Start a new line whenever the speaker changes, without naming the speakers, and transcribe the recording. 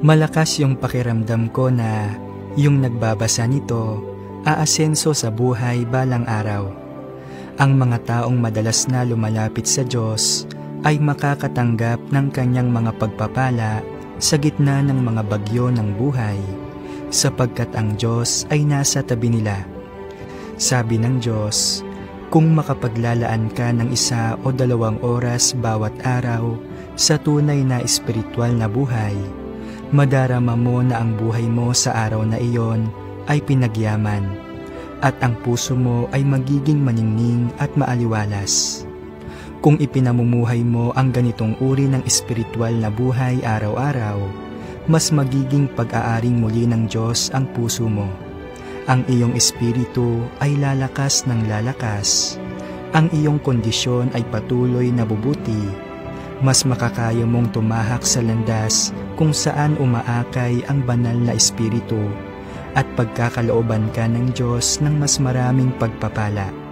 Malakas yung pakiramdam ko na yung nagbabasa nito aasenso sa buhay balang araw. Ang mga taong madalas na lumalapit sa Diyos ay makakatanggap ng kanyang mga pagpapala sa gitna ng mga bagyo ng buhay, sapagkat ang Diyos ay nasa tabi nila. Sabi ng Diyos, kung makapaglalaan ka ng 1 o 2 oras bawat araw sa tunay na espiritual na buhay, madarama mo na ang buhay mo sa araw na iyon ay pinagyaman, at ang puso mo ay magiging maningning at maaliwalas. Kung ipinamumuhay mo ang ganitong uri ng espiritual na buhay araw-araw, mas magiging pag-aaring muli ng Diyos ang puso mo. Ang iyong espiritu ay lalakas ng lalakas. Ang iyong kondisyon ay patuloy na bubuti. Mas makakaya mong tumahak sa landas kung saan umaakay ang banal na espiritu at pagkakalooban ka ng Diyos ng mas maraming pagpapala.